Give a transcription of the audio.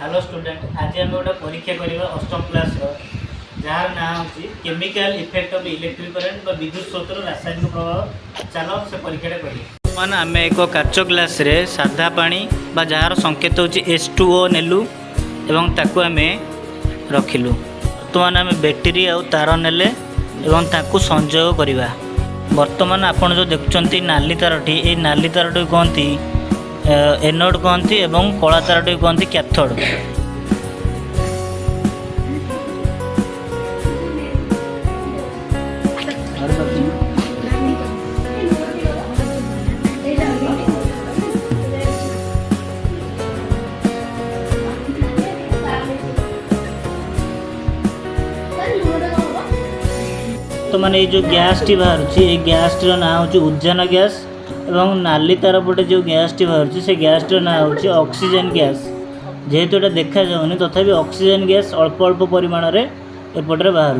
Hello student, आज आम गोटे परीक्षा करवा अष्टम क्लास जार ना हूँ chemical effect of electric current विद्युत स्रोत रासायनिक प्रभाव। चलो से परीक्षा करिए। मान आम एक काच ग्लास रे साधा पानी बा जार संकेत होची H2O नेलु एवं ताकू आम रखिलु। बर्तमान आम बैटेरी आ तार नेले एवं ताकू संयोग करवा। बर्तमान आपन जो देखुचंती नाली तारटी, ए नाली तारटी कहती एनोड कहती एवं कला तारटी कहती कैथोड। तो माने जो गैस टी बाहर गैस टी ना हूँ उद्जान गैस एवं नाली तार पटे जो गैस टी बाहर से गैस टी ना हूँ ऑक्सीजन गैस। जेहेतु देखा जाऊनी तथापि ऑक्सीजन गैस अल्प अल्प परिमाण रे एपटे बाहर।